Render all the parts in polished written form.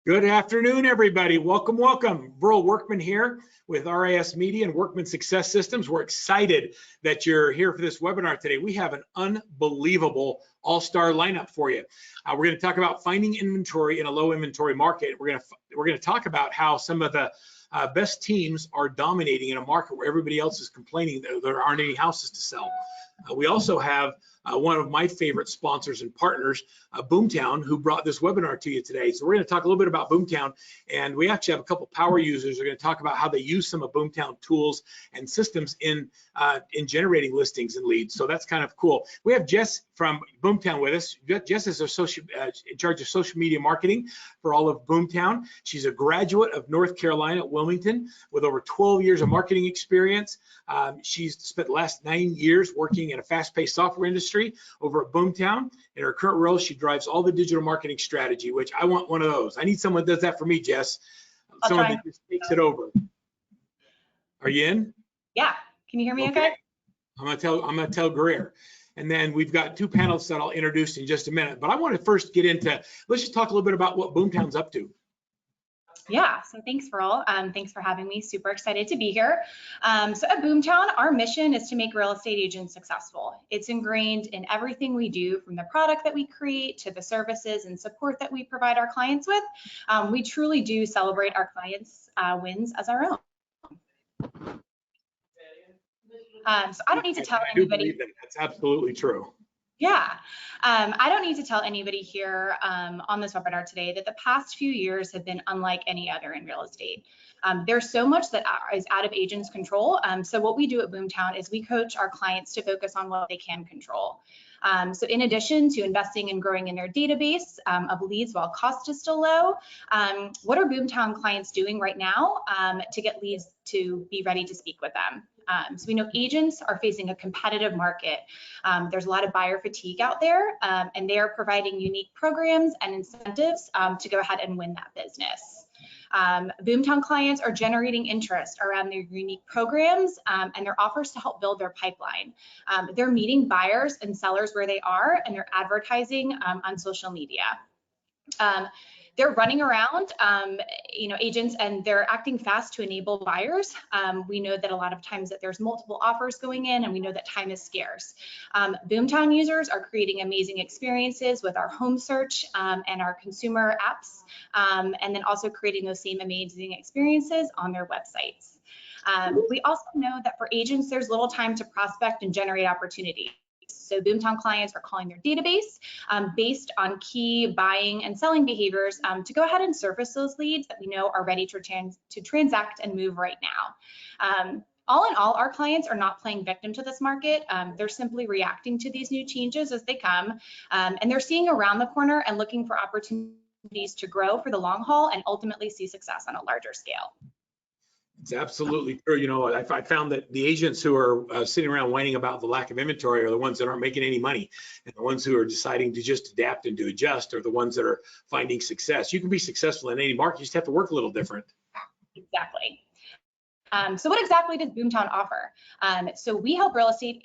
Good afternoon, everybody. Welcome, welcome. Burl Workman here with RISMedia and Workman Success Systems. We're excited that you're here for this webinar today. We have an unbelievable all-star lineup for you. We're going to talk about finding inventory in a low inventory market. We're going to talk about how some of the best teams are dominating in a market where everybody else is complaining that there aren't any houses to sell. We also have one of my favorite sponsors and partners, Boomtown, who brought this webinar to you today. So we're going to talk a little bit about Boomtown, and we actually have a couple power users who are going to talk about how they use some of Boomtown tools and systems in generating listings and leads. So that's kind of cool. We have Jess from Boomtown with us. Jess is in charge of social media marketing for all of Boomtown. She's a graduate of North Carolina at Wilmington with over 12 years of marketing experience. She's spent the last 9 years working in a fast-paced software industry over at Boomtown. In her current role, she drives all the digital marketing strategy, which I want one of those. I need someone that does that for me, Jess. Someone that just takes it over. Are you in? Yeah. Can you hear me okay? I'm gonna tell Greer. And then we've got two panelists that I'll introduce in just a minute. But I want to first get into, let's just talk a little bit about what Boomtown's up to. Yeah, so thanks, Burl. Thanks for having me. Super excited to be here. So at Boomtown, our mission is to make real estate agents successful. It's ingrained in everything we do, from the product that we create to the services and support that we provide our clients with. We truly do celebrate our clients' wins as our own. So I don't need to tell anybody. That's absolutely true. Yeah, I don't need to tell anybody here on this webinar today that the past few years have been unlike any other in real estate. There's so much that is out of agents' control. So what we do at Boomtown is we coach our clients to focus on what they can control. So in addition to investing and growing in their database of leads while cost is still low, what are Boomtown clients doing right now to get leads to be ready to speak with them? So we know agents are facing a competitive market. There's a lot of buyer fatigue out there, and they are providing unique programs and incentives to go ahead and win that business. Boomtown clients are generating interest around their unique programs and their offers to help build their pipeline. They're meeting buyers and sellers where they are, and they're advertising on social media. They're running around, agents, and they're acting fast to enable buyers. We know that a lot of times that there's multiple offers going in, and we know that time is scarce. Boomtown users are creating amazing experiences with our home search and our consumer apps, and then also creating those same amazing experiences on their websites. We also know that for agents, there's little time to prospect and generate opportunity. So Boomtown clients are calling their database based on key buying and selling behaviors to go ahead and surface those leads that we know are ready to transact and move right now. All in all, our clients are not playing victim to this market. They're simply reacting to these new changes as they come, and they're seeing around the corner and looking for opportunities to grow for the long haul and ultimately see success on a larger scale. It's absolutely true. You know, I found that the agents who are sitting around whining about the lack of inventory are the ones that aren't making any money, and the ones who are deciding to just adapt and to adjust are the ones that are finding success. You can be successful in any market, you just have to work a little different. Exactly. So what exactly does Boomtown offer? So we help real estate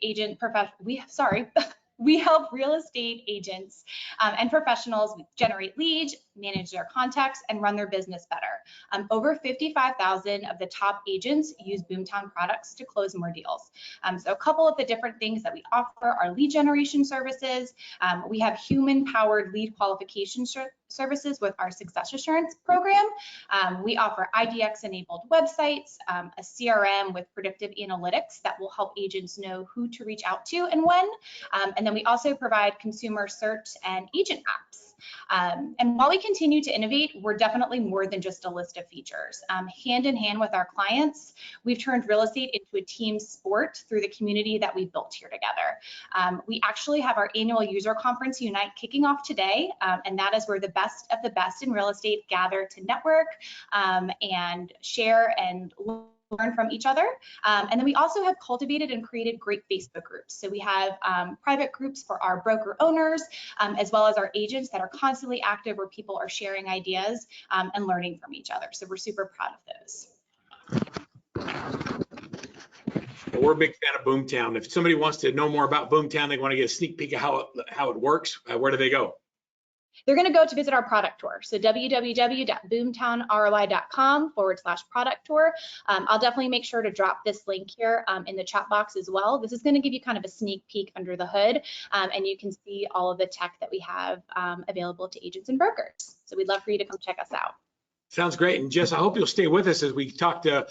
we help real estate agents and professionals generate leads, manage their contacts, and run their business better. Over 55,000 of the top agents use Boomtown products to close more deals. So a couple of the different things that we offer are lead generation services. We have human-powered lead qualification services with our Success Assurance program. We offer IDX-enabled websites, a CRM with predictive analytics that will help agents know who to reach out to and when. And then we also provide consumer search and agent apps. And while we continue to innovate, we're definitely more than just a list of features. Hand in hand with our clients, we've turned real estate into a team sport through the community that we've built here together. We actually have our annual user conference, Unite, kicking off today, and that is where the best of the best in real estate gather to network and share and learn from each other. And then we also have cultivated and created great Facebook groups. So we have private groups for our broker owners, as well as our agents that are constantly active, where people are sharing ideas and learning from each other. So we're super proud of those. Well, we're a big fan of Boomtown. If somebody wants to know more about Boomtown, they want to get a sneak peek of how it works, where do they go? they're going to go to visit our product tour. So www.boomtownroi.com/product tour. I'll definitely make sure to drop this link here in the chat box as well. This is going to give you kind of a sneak peek under the hood, and you can see all of the tech that we have available to agents and brokers. So we'd love for you to come check us out. Sounds great. And Jess, I hope you'll stay with us as we talk to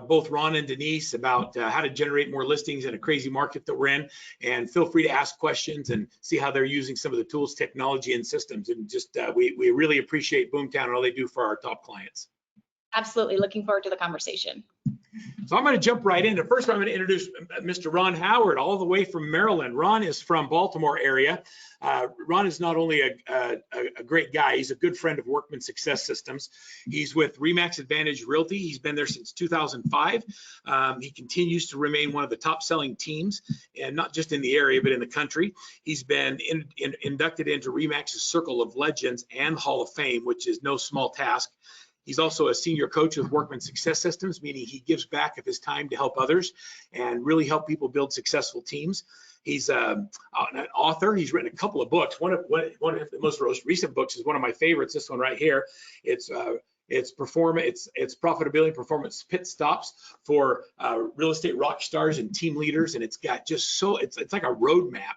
both Ron and Denise about how to generate more listings in a crazy market that we're in. And feel free to ask questions and see how they're using some of the tools, technology, and systems. And just we really appreciate Boomtown and all they do for our top clients. Absolutely. Looking forward to the conversation. So I'm going to jump right in. First, I'm going to introduce Mr. Ron Howard, all the way from Maryland. Ron is from Baltimore area. Ron is not only a great guy, he's a good friend of Workman Success Systems. He's with Remax Advantage Realty. He's been there since 2005. He continues to remain one of the top selling teams, and not just in the area, but in the country. He's been inducted into Remax's Circle of Legends and Hall of Fame, which is no small task. He's also a senior coach with Workman Success Systems, meaning he gives back of his time to help others and really help people build successful teams. He's an author. He's written a couple of books. One of the most recent books is one of my favorites. This one right here. It's profitability and performance pit stops for real estate rock stars and team leaders, and it's got just it's like a roadmap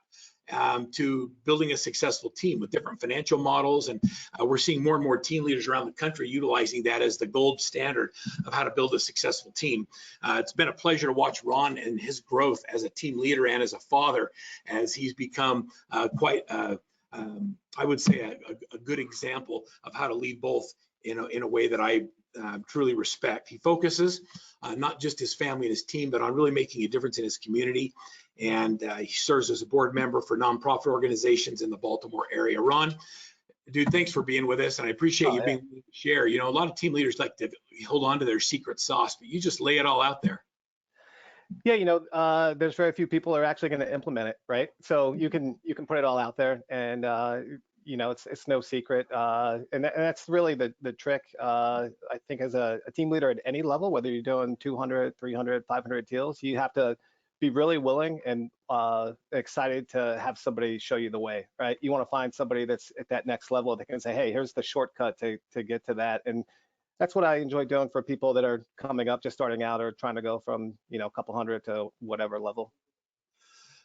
to building a successful team with different financial models. And we're seeing more and more team leaders around the country utilizing that as the gold standard of how to build a successful team. It's been a pleasure to watch Ron and his growth as a team leader and as a father, as he's become quite, I would say, a good example of how to lead both in a way that I truly respect. He focuses not just his family and his team, but on really making a difference in his community. And he serves as a board member for nonprofit organizations in the Baltimore area. Ron, dude, thanks for being with us, and I appreciate you being willing to share. You know, a lot of team leaders like to hold on to their secret sauce, but you just lay it all out there. Yeah, there's very few people who are actually going to implement it, right? So you can put it all out there, and it's no secret, and that's really the trick. I think as a team leader at any level, whether you're doing 200, 300, 500 deals, you have to be really willing and excited to have somebody show you the way, right? You want to find somebody that's at that next level that can say, hey, here's the shortcut to get to that. And that's what I enjoy doing for people that are coming up, just starting out or trying to go from, a couple hundred to whatever level.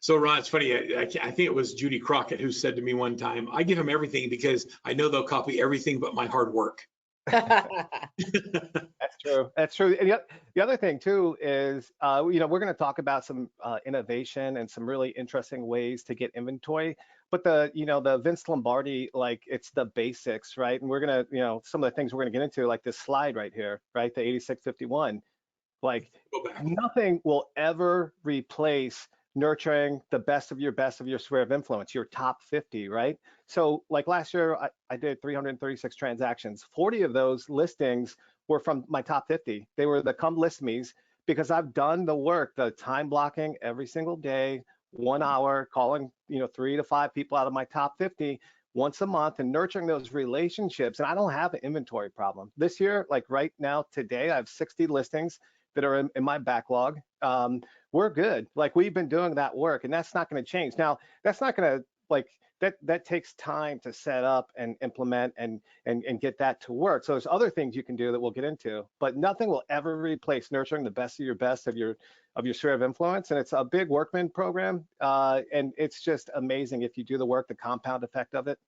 So Ron, it's funny, I think it was Judy Crockett who said to me one time, I give them everything because I know they'll copy everything but my hard work. That's true. That's true. And the other thing too is, we're going to talk about some innovation and some really interesting ways to get inventory. But the Vince Lombardi, like, it's the basics, right? And we're going to, some of the things we're going to get into, like this slide right here, right? The 8651, like nothing will ever replace nurturing the best of your sphere of influence, your top 50, right? So like last year, I did 336 transactions. 40 of those listings were from my top 50. They were the come list me's, because I've done the work, the time blocking every single day, 1 hour, calling 3 to 5 people out of my top 50 once a month and nurturing those relationships. And I don't have an inventory problem. This year, like right now, today, I have 60 listings that are in my backlog. We're good. Like, we've been doing that work, and that's not going to change. Now, that's not going to, like, that takes time to set up and implement and get that to work. So there's other things you can do that we'll get into, but nothing will ever replace nurturing the best of your sphere of influence. And it's a big Workman program, and it's just amazing if you do the work, the compound effect of it.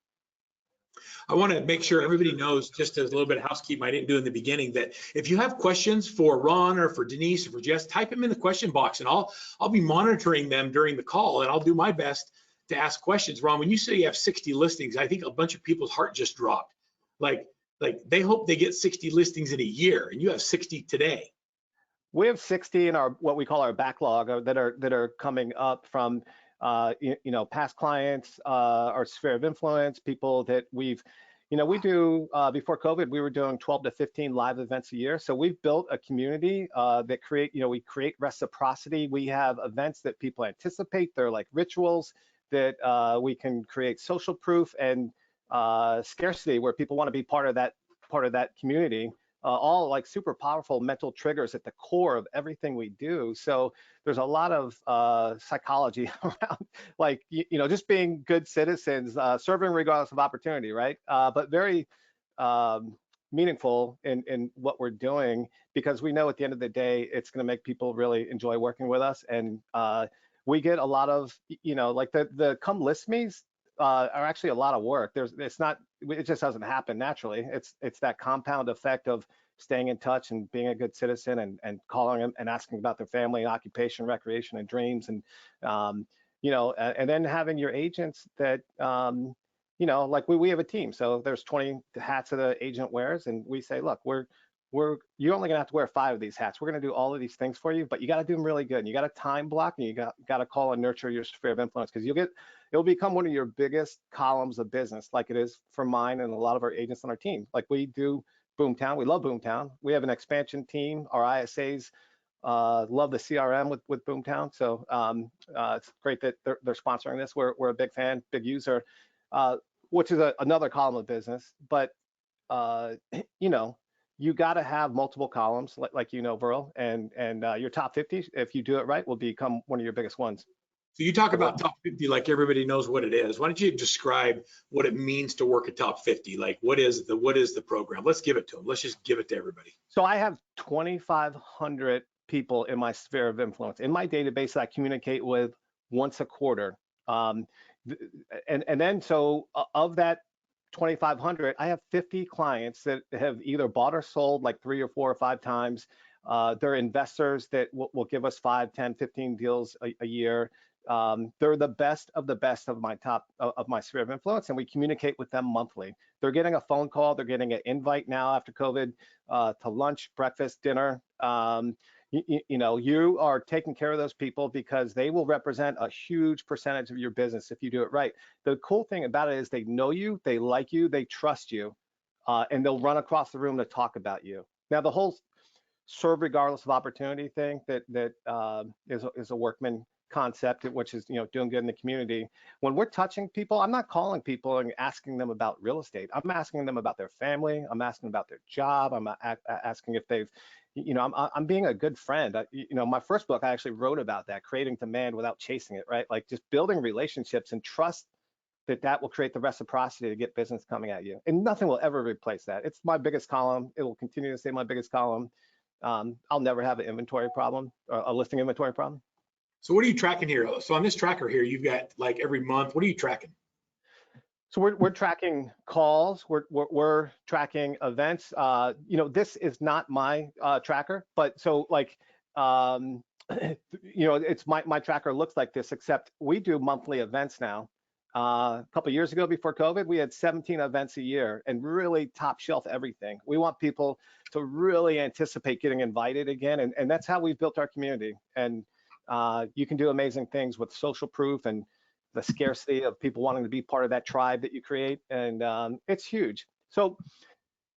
I want to make sure everybody knows, just as a little bit of housekeeping I didn't do in the beginning, that if you have questions for Ron or for Denise or for Jess, type them in the question box, and I'll be monitoring them during the call, and I'll do my best to ask questions. Ron, when you say you have 60 listings, I think a bunch of people's heart just dropped. Like they hope they get 60 listings in a year, and you have 60 today. We have 60 in what we call our backlog that are coming up from past clients, our sphere of influence, people that we do, before COVID, we were doing 12 to 15 live events a year. So we've built a community that we create reciprocity. We have events that people anticipate. They're like rituals that we can create social proof and scarcity, where people want to be part of that community. all like super powerful mental triggers at the core of everything we do. So there's a lot of psychology around, like, just being good citizens, serving regardless of opportunity, right? But very meaningful in what we're doing, because we know at the end of the day, it's going to make people really enjoy working with us. And we get a lot of, like the come list me's are actually a lot of work. It just doesn't happen naturally. It's that compound effect of staying in touch and being a good citizen and calling them and asking about their family and occupation, recreation, and dreams. And, and then having your agents that, like we have a team. So there's 20 hats that the agent wears, and we say, look, you're only gonna have to wear 5 of these hats. We're gonna do all of these things for you, but you got to do them really good. And you got to time block, and you got to call and nurture your sphere of influence, because it'll become one of your biggest columns of business, like it is for mine and a lot of our agents on our team. Like we do Boomtown, we love Boomtown. We have an expansion team. Our ISAs love the CRM with Boomtown. So it's great that they're sponsoring this. We're a big fan, big user, which is another column of business. But you got to have multiple columns, like Burl, and your top 50, if you do it right, will become one of your biggest ones. So you talk about top 50 like everybody knows what it is. Why don't you describe what it means to work a top 50? Like what is the program? Let's give it to them. Let's just give it to everybody. So I have 2,500 people in my sphere of influence. In my database that I communicate with once a quarter. And then so of that 2,500, I have 50 clients that have either bought or sold like 3 or 4 or 5 times. They're investors that will give us 5, 10, 15 deals a year. They're the best of my sphere of influence, and we communicate with them monthly. They're getting a phone call. They're getting an invite now after COVID to lunch, breakfast, dinner. You are taking care of those people because they will represent a huge percentage of your business if you do it right. The cool thing about it is they know you, they like you, they trust you, and they'll run across the room to talk about you. Now, the whole serve regardless of opportunity thing that is a Workman concept, which is doing good in the community. When we're touching people, I'm not calling people and asking them about real estate. I'm asking them about their family. I'm asking about their job. I'm asking if they've, I'm being a good friend. My first book, I actually wrote about that, creating demand without chasing it, right? Like just building relationships and trust that will create the reciprocity to get business coming at you. And nothing will ever replace that. It's my biggest column. It will continue to stay my biggest column. I'll never have an inventory problem, or a listing inventory problem. So what are you tracking here? So on this tracker here, you've got like every month, what are you tracking? So we're tracking calls, we're tracking events. This is not my tracker, but so like, it's my tracker looks like this, except we do monthly events now. A couple of years ago, before COVID, we had 17 events a year and really top shelf everything. We want people to really anticipate getting invited again, and that's how we've built our community. And you can do amazing things with social proof and the scarcity of people wanting to be part of that tribe that you create, and it's huge. So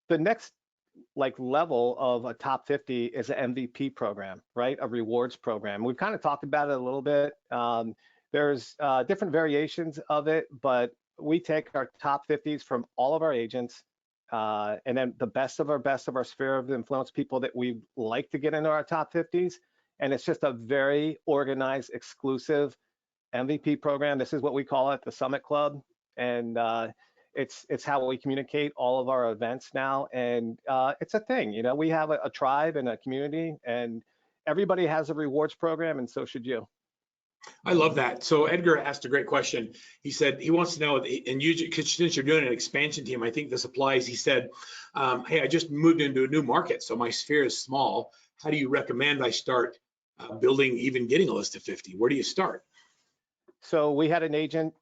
the next level of a top 50 is an MVP program, right? A rewards program. We've kind of talked about it a little bit. There's different variations of it, but we take our top 50s from all of our agents, and then the best of our sphere of influence, people that we like to get into our top 50s. And it's just a very organized, exclusive MVP program. This is what we call it, the Summit Club. And it's how we communicate all of our events now. And it's a thing, we have a tribe and a community, and everybody has a rewards program, and so should you. I love that. So Edgar asked a great question. He said he wants to know, and since you're doing an expansion team, I think this applies. He said, hey, I just moved into a new market, so my sphere is small. How do you recommend I start building, even getting a list of 50? Where do you start? So we had an agent,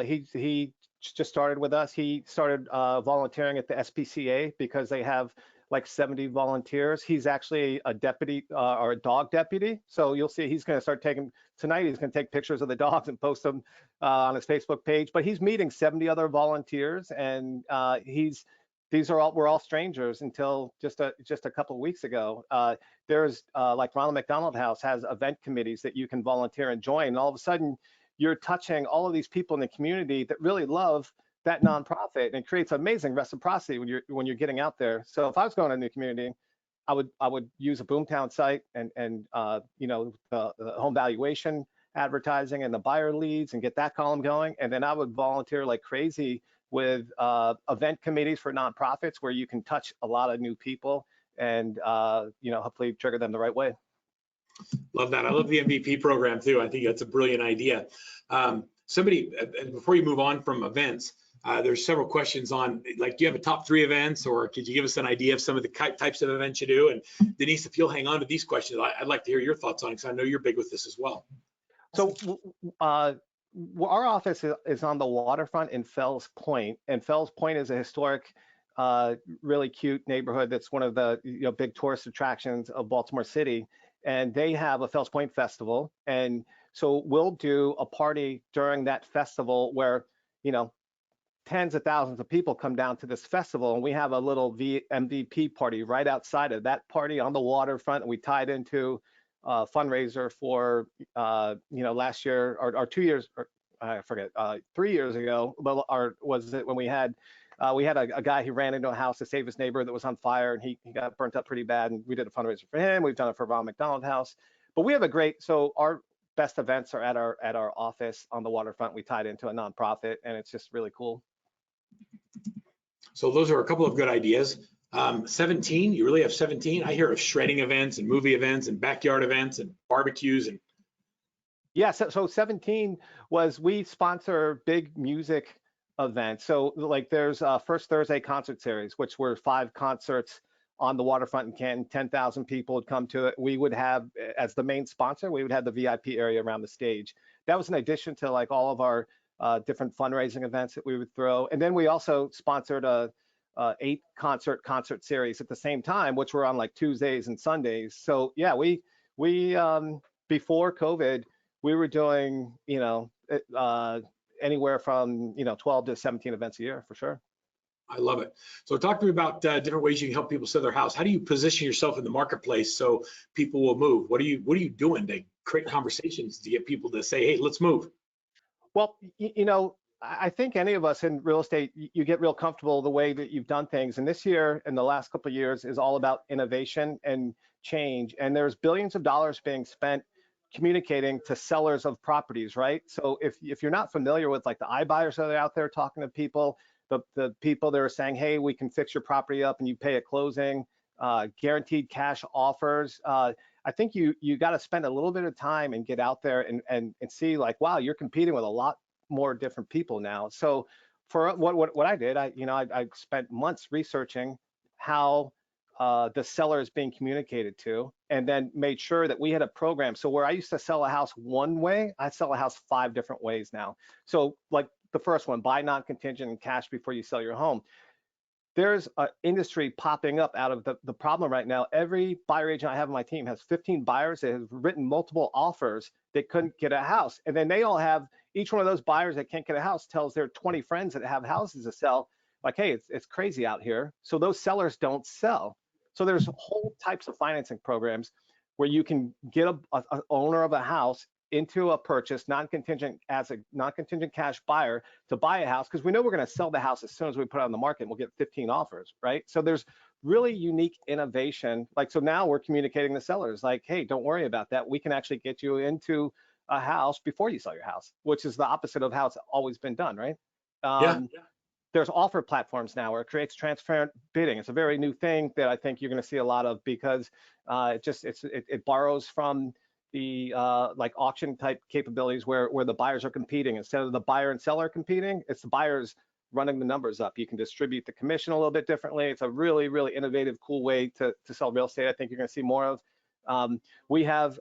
he just started with us. He started volunteering at the SPCA because they have like 70 volunteers. He's actually a deputy or a dog deputy. So you'll see he's going to start tonight he's going to take pictures of the dogs and post them on his Facebook page. But he's meeting 70 other volunteers, and we're all strangers until just a couple of weeks ago. There's like Ronald McDonald House has event committees that you can volunteer and join. And all of a sudden, you're touching all of these people in the community that really love that nonprofit, and it creates amazing reciprocity when you're getting out there. So if I was going to a new community, I would use a Boomtown site and you know, the home valuation advertising and the buyer leads and get that column going. And then I would volunteer like crazy with event committees for nonprofits where you can touch a lot of new people and you know, hopefully trigger them the right way. Love that. I love the MVP program too. I think that's a brilliant idea. Before you move on from events, there's several questions on, like, do you have a top 3 events, or could you give us an idea of some of the types of events you do? And Denise, if you'll hang on to these questions, I'd like to hear your thoughts on it, because I know you're big with this as well. So our office is on the waterfront in Fells Point, and Fells Point is a historic, really cute neighborhood that's one of the, you know, big tourist attractions of Baltimore City. And they have a Fells Point festival, and so we'll do a party during that festival where, you know, tens of thousands of people come down to this festival, and we have a little MVP party right outside of that party on the waterfront. And we tied into a fundraiser for, you know, last year or 2 years, or I forget, 3 years ago, but was it when we had a guy who ran into a house to save his neighbor that was on fire, and he got burnt up pretty bad, and we did a fundraiser for him. We've done it for Ron McDonald House, but we have a great, so our best events are at our office on the waterfront. We tied into a nonprofit, and it's just really cool. So those are a couple of good ideas. 17, you really have 17? I hear of shredding events and movie events and backyard events and barbecues. And yeah, so 17 was, we sponsor big music events. So like there's First Thursday concert series, which were 5 concerts on the waterfront in Canton. 10,000 people would come to it. We would have, as the main sponsor, we would have the VIP area around the stage. That was in addition to like all of our different fundraising events that we would throw. And then we also sponsored a 8 concert series at the same time, which were on like Tuesdays and Sundays. So yeah, we before COVID, we were doing, you know, anywhere from, you know, 12 to 17 events a year for sure. I love it. So talk to me about different ways you can help people sell their house. How do you position yourself in the marketplace so people will move? What are you doing to create conversations to get people to say, hey, let's move? Well, you know, I think any of us in real estate, you get real comfortable the way that you've done things. And this year and the last couple of years is all about innovation and change. And there's billions of dollars being spent communicating to sellers of properties, right? So if you're not familiar with like the iBuyers that are out there talking to people, the people that are saying, hey, we can fix your property up and you pay at closing, guaranteed cash offers. I think you got to spend a little bit of time and get out there and see like, wow, you're competing with a lot more different people now. So for what I did, I spent months researching how the seller is being communicated to, and then made sure that we had a program. So where I used to sell a house one way, I sell a house 5 different ways now. So like the first one, buy non-contingent and cash before you sell your home. There's an industry popping up out of the problem right now. Every buyer agent I have on my team has 15 buyers that have written multiple offers that couldn't get a house. And then they all have, each one of those buyers that can't get a house tells their 20 friends that have houses to sell, like, hey, it's crazy out here. So those sellers don't sell. So there's whole types of financing programs where you can get an owner of a house into a purchase, non-contingent, as a non-contingent cash buyer to buy a house, because we know we're going to sell the house as soon as we put it on the market, and we'll get 15 offers, right? So there's really unique innovation. Like, so now we're communicating to sellers like, hey, don't worry about that. We can actually get you into a house before you sell your house, which is the opposite of how it's always been done, right? Yeah. There's offer platforms now where it creates transparent bidding. It's a very new thing that I think you're going to see a lot of, because it borrows from the like auction type capabilities where the buyers are competing. Instead of the buyer and seller competing, it's the buyers running the numbers up. You can distribute the commission a little bit differently. It's a really, really innovative, cool way to sell real estate. I think you're going to see more of. We have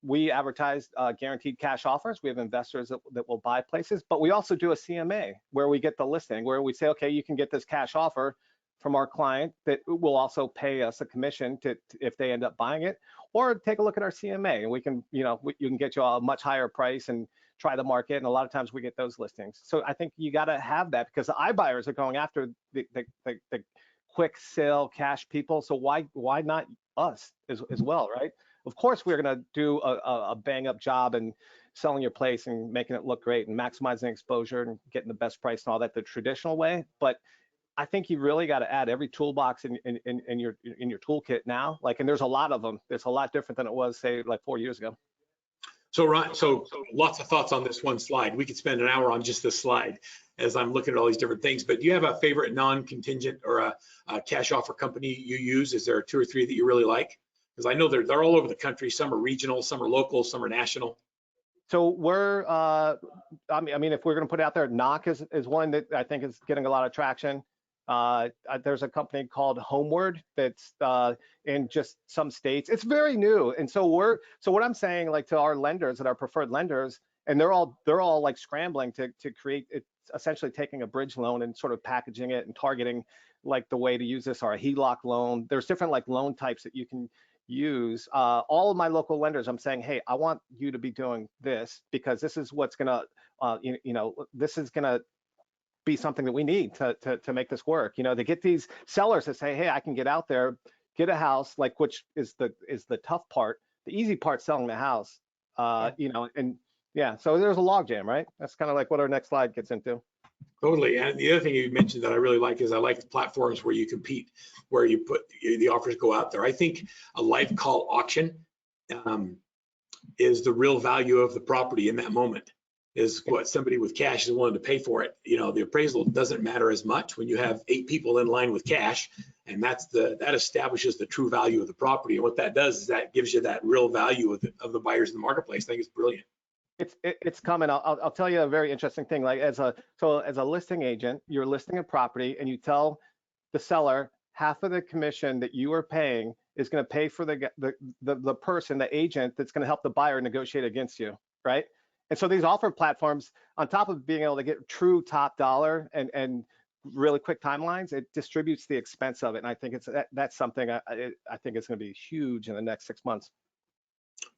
we advertise guaranteed cash offers. We have investors that will buy places, but we also do a CMA where we get the listing, where we say, okay, you can get this cash offer from our client that will also pay us a commission if they end up buying it, or take a look at our CMA and we can, you can get you a much higher price and try the market. And a lot of times we get those listings. So I think you got to have that, because the iBuyers are going after the quick sale cash people. So why not us as well, right? Of course, we're going to do a bang up job and selling your place and making it look great and maximizing exposure and getting the best price and all that the traditional way. But I think you really got to add every toolbox in your toolkit now. Like, and there's a lot of them. It's a lot different than it was, say, like 4 years ago. So, Ron, so lots of thoughts on this one slide. We could spend an hour on just this slide as I'm looking at all these different things. But do you have a favorite non-contingent or a cash offer company you use? Is there 2 or 3 that you really like? Because I know they're all over the country. Some are regional, some are local, some are national. So we're, I mean, if we're going to put it out there, Knock is one that I think is getting a lot of traction. There's a company called Homeward that's in just some states. It's very new, and so what I'm saying, like, to our lenders and our preferred lenders, and they're all like scrambling to create it, essentially taking a bridge loan and sort of packaging it and targeting like the way to use this, or a HELOC loan. There's different like loan types that you can use. All of my local lenders, I'm saying, hey, I want you to be doing this because this is what's gonna, this is gonna be something that we need to make this work. To get these sellers to say, hey, I can get out there, get a house, like, which is the tough part. The easy part, selling the house. And yeah, so there's a logjam, right? That's kind of like what our next slide gets into. Totally. And the other thing you mentioned that I really like is I like the platforms where you compete, where you put the offers go out there. I think a live call auction is the real value of the property in that moment, is what somebody with cash is willing to pay for it. The appraisal doesn't matter as much when you have 8 people in line with cash, and that establishes the true value of the property. And what that does is that gives you that real value of the buyers in the marketplace. I think it's brilliant. It's coming. I'll tell you a very interesting thing. Like, as a listing agent, you're listing a property and you tell the seller half of the commission that you are paying is going to pay for the person, the agent that's going to help the buyer negotiate against you, right? And so these offer platforms, on top of being able to get true top dollar and really quick timelines, it distributes the expense of it. And I think that's something I think it's going to be huge in the next 6 months.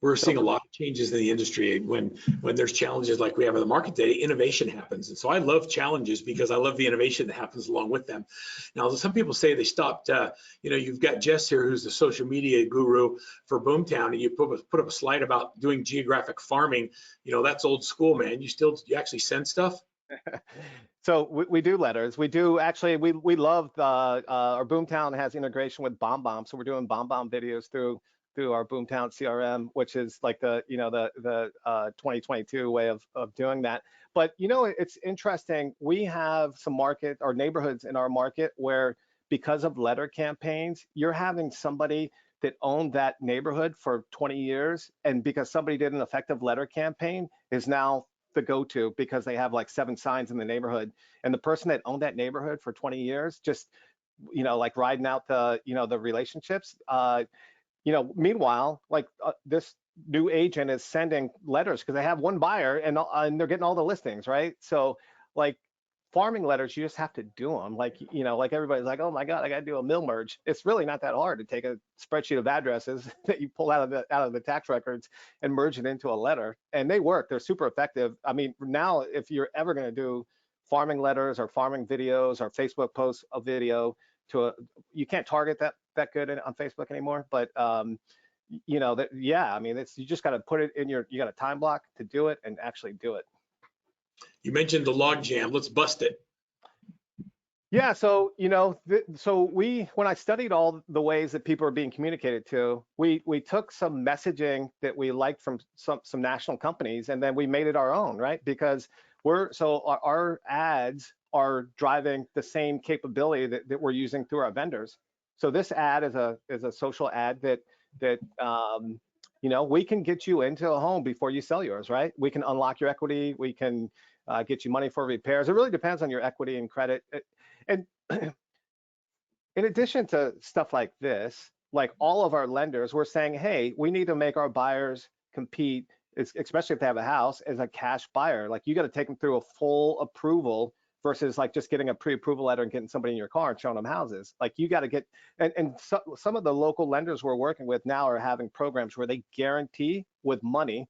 We're seeing a lot of changes in the industry. When there's challenges like we have in the market today, innovation happens. And so I love challenges because I love the innovation that happens along with them. Now, some people say they stopped, you've got Jess here, who's the social media guru for Boomtown, and you put up a slide about doing geographic farming. That's old school, man. You actually send stuff? So we do letters. We do actually, we love our Boomtown has integration with BombBomb. So we're doing BombBomb videos through our Boomtown CRM, which is like the 2022 way of doing that. But it's interesting. We have some market or neighborhoods in our market where, because of letter campaigns, you're having somebody that owned that neighborhood for 20 years, and because somebody did an effective letter campaign, is now the go-to because they have like 7 signs in the neighborhood. And the person that owned that neighborhood for 20 years, just like riding out the relationships. Meanwhile, like this new agent is sending letters because they have one buyer and they're getting all the listings, right? So like farming letters, you just have to do them. Like, like everybody's like, oh my God, I got to do a mill merge. It's really not that hard to take a spreadsheet of addresses that you pull out of the tax records and merge it into a letter, and they work. They're super effective. I mean, now if you're ever going to do farming letters or farming videos or Facebook posts a video you can't target that good on Facebook anymore, but yeah, I mean, you just got to put it in you got a time block to do it and actually do it. You mentioned the log jam. Let's bust it. Yeah, so when I studied all the ways that people are being communicated to, we took some messaging that we liked from some national companies, and then we made it our own, right? Because our ads are driving the same capability that we're using through our vendors. So this ad is a social ad that we can get you into a home before you sell yours, right? We can unlock your equity. We can get you money for repairs. It really depends on your equity and credit. And in addition to stuff like this, like all of our lenders, we're saying, hey, we need to make our buyers compete, especially if they have a house, as a cash buyer. Like, you got to take them through a full approval versus like just getting a pre-approval letter and getting somebody in your car and showing them houses. Like, you got to get, and some of the local lenders we're working with now are having programs where they guarantee with money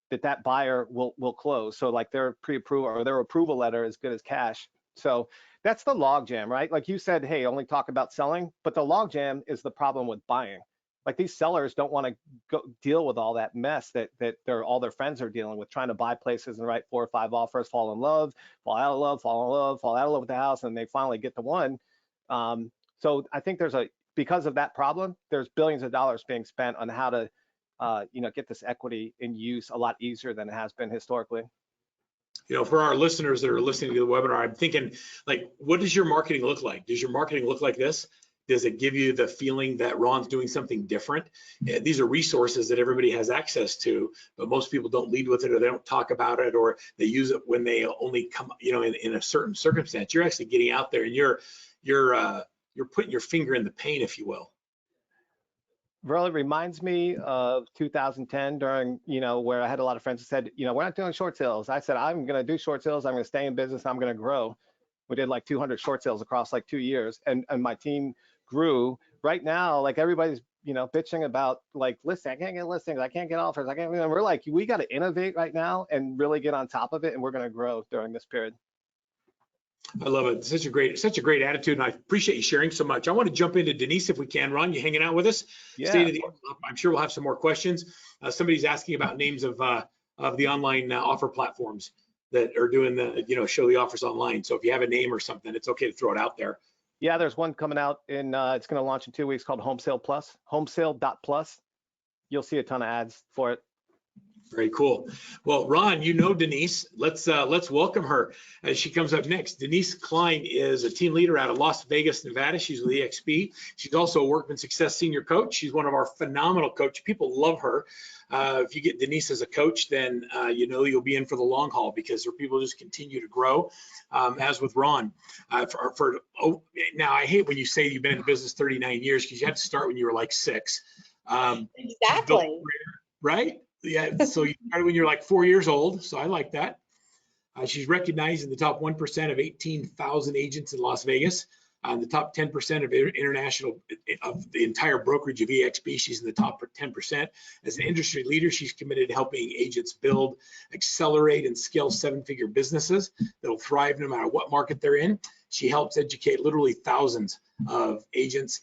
that buyer will close. So like their pre-approval or their approval letter is good as cash. So that's the log jam, right? Like you said, hey, only talk about selling, but the log jam is the problem with buying. Like these sellers don't want to go deal with all that mess that all their friends are dealing with, trying to buy places and write 4 or 5 offers, fall in love, fall out of love, fall in love, fall out of love with the house, and they finally get to one. So I think because of that problem, there's billions of dollars being spent on how to get this equity in use a lot easier than it has been historically. For our listeners that are listening to the webinar, I'm thinking, like, what does your marketing look like? Does your marketing look like this? Does it give you the feeling that Ron's doing something different? These are resources that everybody has access to, but most people don't lead with it, or they don't talk about it, or they use it when they only come, in a certain circumstance. You're actually getting out there and you're putting your finger in the pain, if you will. Really reminds me of 2010 during, where I had a lot of friends who said, we're not doing short sales. I said, I'm going to do short sales. I'm going to stay in business. I'm going to grow. We did like 200 short sales across like 2 years, and my team grew. Right now, like everybody's, bitching about like, listen, I can't get listings. I can't get offers. I can't, we're like, we got to innovate right now and really get on top of it. And we're going to grow during this period. I love it. Such a great attitude, and I appreciate you sharing so much. I want to jump into Denise if we can. Ron, you hanging out with us? Yeah. State of the art. I'm sure we'll have some more questions. Somebody's asking about names of the online offer platforms that are doing the show the offers online. So if you have a name or something, it's okay to throw it out there. Yeah, there's one coming out in it's going to launch in 2 weeks called Home Sale Plus, homesale.plus. You'll see a ton of ads for it. Very cool. Well, Ron, Denise. Let's welcome her as she comes up next. Denise Klein is a team leader out of Las Vegas, Nevada. She's with EXP. She's also a Workman Success senior coach. She's one of our phenomenal coaches. People love her. If you get Denise as a coach, then you'll be in for the long haul, because her people just continue to grow. As with Ron, now I hate when you say you've been in the business 39 years, because you had to start when you were like 6. Exactly. Right? Yeah, so you started when you're like 4 years old, so I like that. She's recognized in the top 1% of 18,000 agents in Las Vegas, the top 10% of international, of the entire brokerage of EXP. She's in the top 10%. As an industry leader, she's committed to helping agents build, accelerate, and scale 7-figure businesses that'll thrive no matter what market they're in. She helps educate literally thousands of agents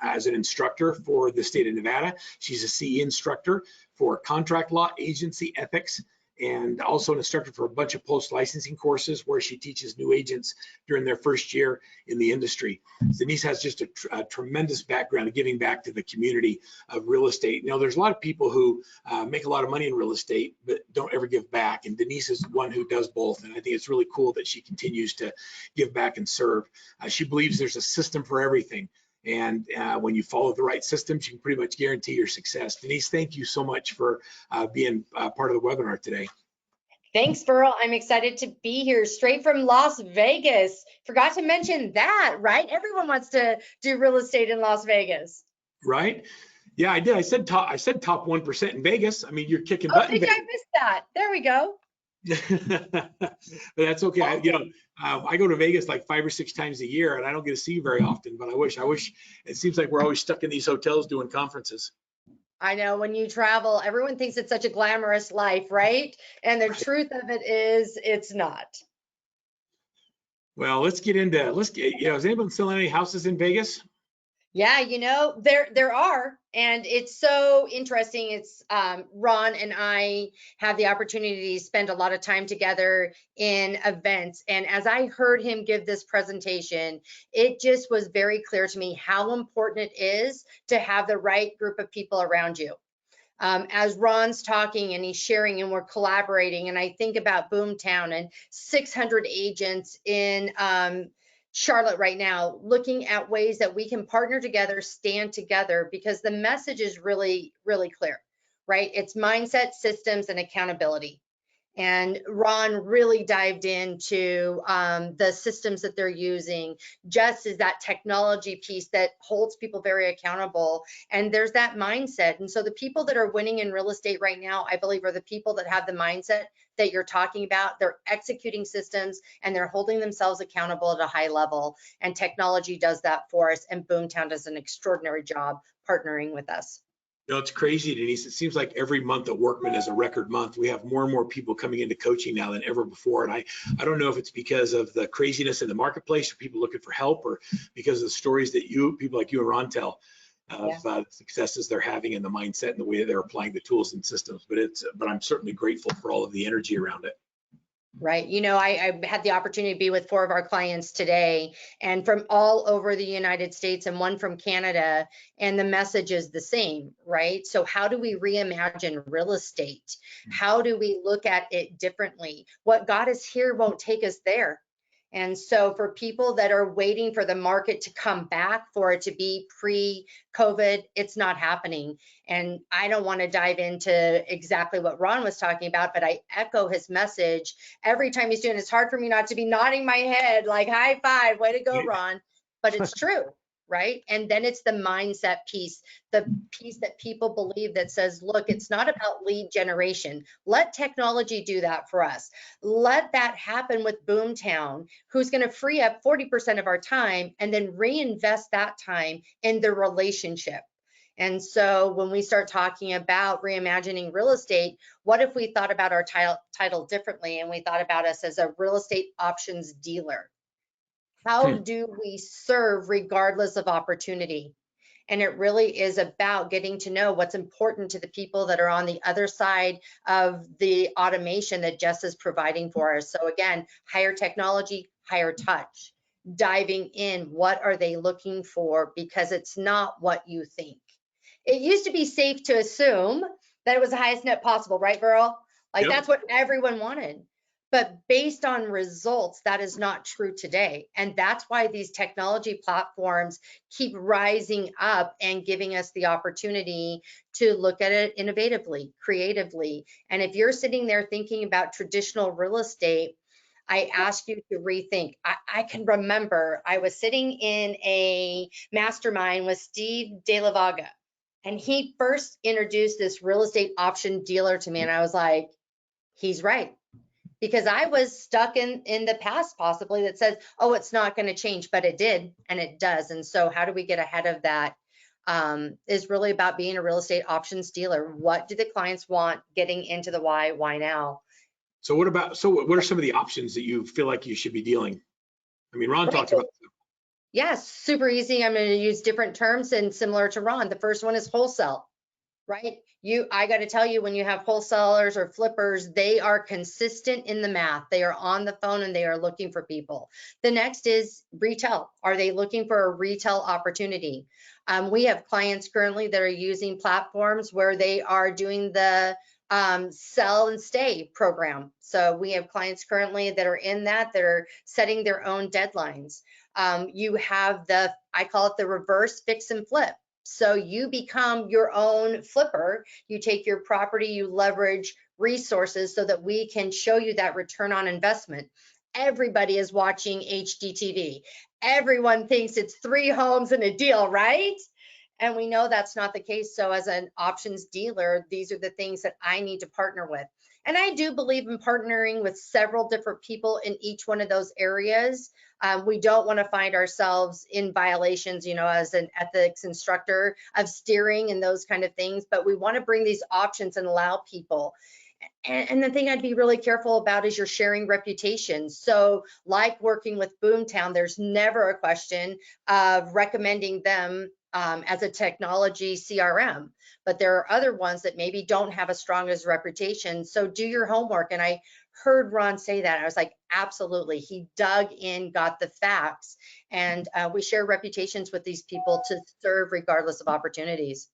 as an instructor for the state of Nevada. She's a CE instructor for contract law, agency ethics, and also an instructor for a bunch of post-licensing courses where she teaches new agents during their first year in the industry. Denise has just a tremendous background of giving back to the community of real estate. There's a lot of people who make a lot of money in real estate but don't ever give back, and Denise is one who does both, and I think it's really cool that she continues to give back and serve. She believes there's a system for everything. And when you follow the right systems, you can pretty much guarantee your success. Denise, thank you so much for being part of the webinar today. Thanks, Burl. I'm excited to be here straight from Las Vegas. Forgot to mention that, right? Everyone wants to do real estate in Las Vegas. Right? Yeah, I did. I said top 1% in Vegas. I mean, you're kicking butt in Did Vegas. I miss that? There we go. But that's okay. I go to Vegas like 5 or 6 times a year, and I don't get to see you very often, but I wish. It seems like we're always stuck in these hotels doing conferences. I know, when you travel, everyone thinks it's such a glamorous life, right? And the truth of it is, it's not. Well, is anyone selling any houses in Vegas? Yeah, there are, and it's so interesting. It's Ron and I have the opportunity to spend a lot of time together in events, and as I heard him give this presentation, it just was very clear to me how important it is to have the right group of people around you. As Ron's talking and he's sharing and we're collaborating, and I think about Boomtown and 600 agents in Charlotte right now, looking at ways that we can partner together, stand together, because the message is really, really clear, right? It's mindset, systems, and accountability. And Ron really dived into the systems that they're using, just as that technology piece that holds people very accountable. And there's that mindset. And so the people that are winning in real estate right now, I believe, are the people that have the mindset that you're talking about. They're executing systems and they're holding themselves accountable at a high level. And technology does that for us. And Boomtown does an extraordinary job partnering with us. It's crazy, Denise. It seems like every month that Workman is a record month. We have more and more people coming into coaching now than ever before. And I don't know if it's because of the craziness in the marketplace, or people looking for help, or because of the stories that people like you and Ron tell. of the successes they're having and the mindset and the way that they're applying the tools and systems. But I'm certainly grateful for all of the energy around it. Right. You know, I had the opportunity to be with 4 of our clients today, and from all over the United States and 1 from Canada, and the message is the same, right? So how do we reimagine real estate? How do we look at it differently? What got us here won't take us there. And so for people that are waiting for the market to come back, for it to be pre-COVID, it's not happening. And I don't want to dive into exactly what Ron was talking about, but I echo his message every time he's doing it. It's hard for me not to be nodding my head like high five, way to go, Ron. But it's true, right? And then it's the mindset piece, the piece that people believe that says, look, it's not about lead generation. Let technology do that for us. Let that happen with Boomtown, who's going to free up 40% of our time and then reinvest that time in the relationship. And so when we start talking about reimagining real estate, what if we thought about our title differently, and we thought about us as a real estate options dealer? How do we serve regardless of opportunity? And it really is about getting to know what's important to the people that are on the other side of the automation that Jess is providing for us. So again, higher technology, higher touch, diving in, what are they looking for? Because it's not what you think. It used to be safe to assume that it was the highest net possible, right, Burl? Like, that's what everyone wanted. But based on results, that is not true today. And that's why these technology platforms keep rising up and giving us the opportunity to look at it innovatively, creatively. And if you're sitting there thinking about traditional real estate, I ask you to rethink. I can remember I was sitting in a mastermind with Steve De La Vaga, and he first introduced this real estate option dealer to me. And I was like, he's right. Because I was stuck in the past possibly that says, oh, it's not going to change, but it did, and it does. And so how do we get ahead of that is really about being a real estate options dealer. What do the clients want? Getting into the why now? So what are some of the options that you feel like you should be dealing? I mean, Ron talked about. Yes, super easy. I'm going to use different terms and similar to Ron. The first one is wholesale, right? I got to tell you, when you have wholesalers or flippers, they are consistent in the math. They are on the phone and they are looking for people. The next is retail. Are they looking for a retail opportunity? We have clients currently that are using platforms where they are doing the sell and stay program. So we have clients currently that are in that are setting their own deadlines. You have I call it the reverse fix and flip. So you become your own flipper. You take your property, you leverage resources so that we can show you that return on investment. Everybody is watching HGTV. Everyone thinks it's 3 homes and a deal, right? And we know that's not the case. So as an options dealer, these are the things that I need to partner with. And I do believe in partnering with several different people in each one of those areas. We don't want to find ourselves in violations, you know, as an ethics instructor of steering and those kind of things, but we want to bring these options and allow people. And the thing I'd be really careful about is you're sharing reputation. So like working with Boomtown, there's never a question of recommending them as a technology CRM, but there are other ones that maybe don't have as strong as reputation. So do your homework. And I heard Ron say that. I was like, absolutely. He dug in, got the facts, and we share reputations with these people to serve regardless of opportunities.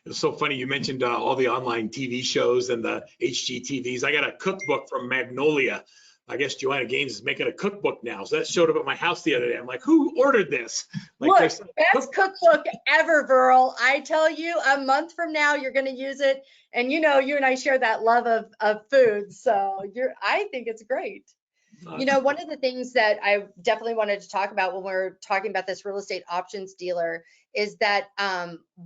It's so funny you mentioned all the online TV shows and the HGTVs. I got a cookbook from Magnolia. I guess Joanna Gaines is making a cookbook now. So that showed up at my house the other day. I'm like, who ordered this? Like, look, best cookbook ever, Burl. I tell you, a month from now, you're going to use it. And you know, you and I share that love of food. So I think it's great. You know, one of the things that I definitely wanted to talk about when we're talking about this real estate options dealer is that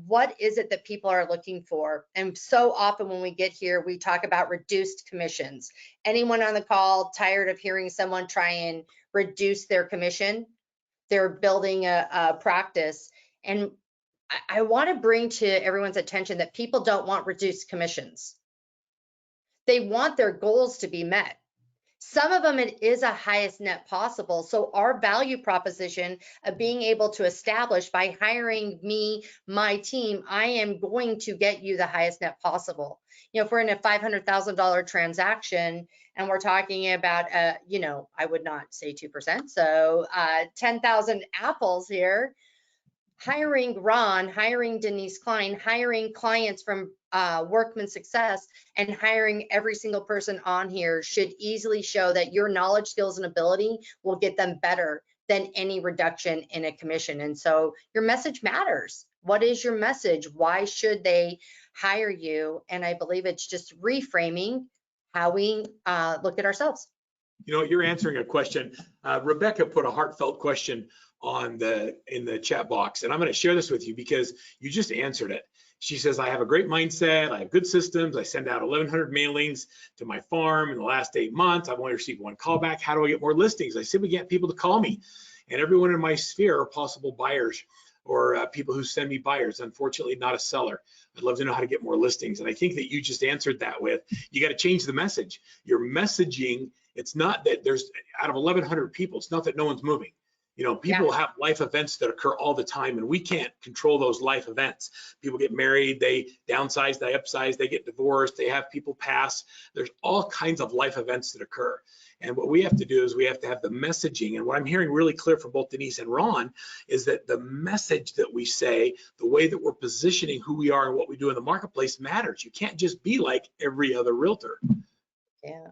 what is it that people are looking for? And so often when we get here, we talk about reduced commissions. Anyone on the call tired of hearing someone try and reduce their commission? They're building a practice. And I want to bring to everyone's attention that people don't want reduced commissions. They want their goals to be met. Some of them, it is a highest net possible. So our value proposition of being able to establish by hiring me, my team, I am going to get you the highest net possible. You know, if we're in a $500,000 transaction and we're talking about, you know, I would not say 2%. So 10,000 apples here. Hiring Ron, hiring Denise Klein, hiring clients from Workman Success, and hiring every single person on here should easily show that your knowledge, skills, and ability will get them better than any reduction in a commission. And so your message matters. What is your message? Why should they hire you? And I believe it's just reframing how we look at ourselves. You know, you're answering a question. Rebecca put a heartfelt question in the chat box, and I'm going to share this with you because you just answered it. She says, I have a great mindset, I have good systems, I send out 1,100 mailings to my farm in the last 8 months, I've only received 1 callback. How do I get more listings? I simply get people to call me, and everyone in my sphere are possible buyers or people who send me buyers. Unfortunately, not a seller. I'd love to know how to get more listings. And I think that you just answered that with, you got to change the message. Your messaging, it's not that there's, out of 1,100 people, it's not that no one's moving. You know, people have life events that occur all the time, and we can't control those life events. People get married, they downsize, they upsize, they get divorced, they have people pass. There's all kinds of life events that occur. And what we have to do is we have to have the messaging. And what I'm hearing really clear from both Denise and Ron is that the message that we say, the way that we're positioning who we are and what we do in the marketplace matters. You can't just be like every other realtor. Yeah.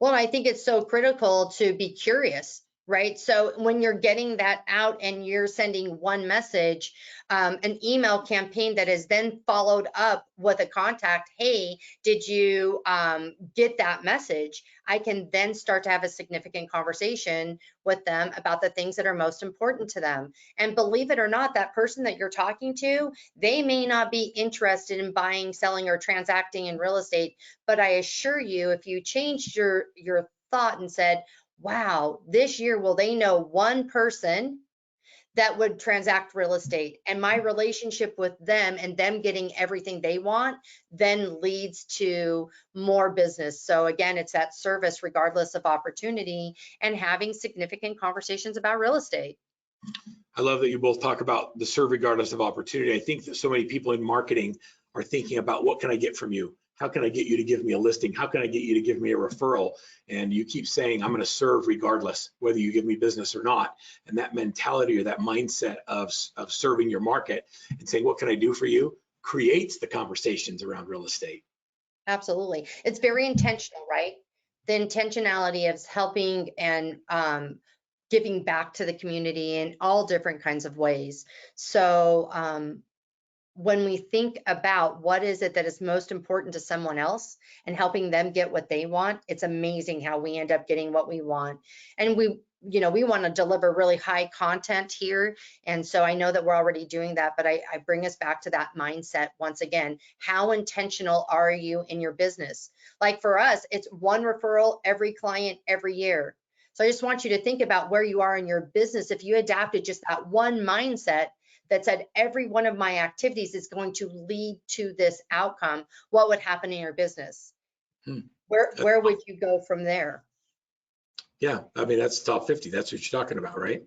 Well, I think it's so critical to be curious, right? So when you're getting that out and you're sending one message, an email campaign that is then followed up with a contact, hey, did you get that message? I can then start to have a significant conversation with them about the things that are most important to them. And believe it or not, that person that you're talking to, they may not be interested in buying, selling, or transacting in real estate, but I assure you, if you changed your thought and said, wow, this year, will they know one person that would transact real estate, and my relationship with them and them getting everything they want then leads to more business. So again, it's that service regardless of opportunity and having significant conversations about real estate. I love that you both talk about the serve regardless of opportunity. I think that so many people in marketing are thinking about, what can I get from you? How can I get you to give me a listing? How can I get you to give me a referral? And you keep saying, I'm going to serve regardless, whether you give me business or not. And that mentality or that mindset of serving your market and saying, what can I do for you, creates the conversations around real estate. Absolutely. It's very intentional, right? The intentionality of helping and giving back to the community in all different kinds of ways. So when we think about what is it that is most important to someone else and helping them get what they want, it's amazing how we end up getting what we want. And we want to deliver really high content here. And so I know that we're already doing that, but I bring us back to that mindset once again. How intentional are you in your business? Like for us, it's 1 referral, every client, every year. So I just want you to think about where you are in your business. If you adapted just that one mindset that said every one of my activities is going to lead to this outcome, what would happen in your business? Where would you go from there? Yeah, I mean, that's top 50. That's what you're talking about, right?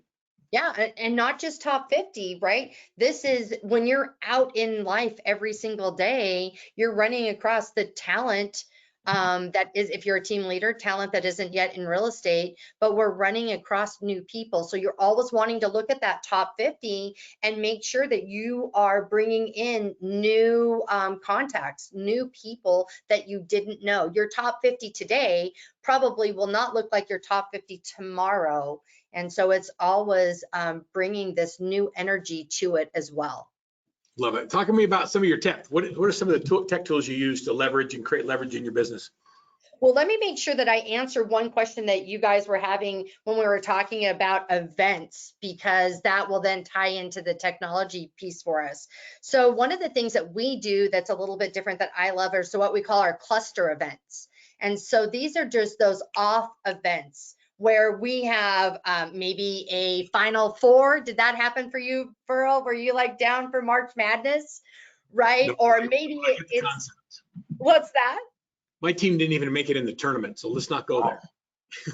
Yeah, and not just top 50, right? This is when you're out in life every single day, you're running across the talent that is, if you're a team leader, talent that isn't yet in real estate, but we're running across new people. So you're always wanting to look at that top 50 and make sure that you are bringing in new contacts, new people that you didn't know. Your top 50 today probably will not look like your top 50 tomorrow. And so it's always bringing this new energy to it as well. Love it. Talk to me about some of your tech. What are some of the tech tools you use to leverage and create leverage in your business? Well, let me make sure that I answer one question that you guys were having when we were talking about events, because that will then tie into the technology piece for us. So one of the things that we do that's a little bit different that I love are so what we call our cluster events. And so these are just those off events where we have maybe a Final Four. Did that happen for you, Burl? Were you like down for March Madness, right? No, or maybe it's, what's that? My team didn't even make it in the tournament, so let's not go there.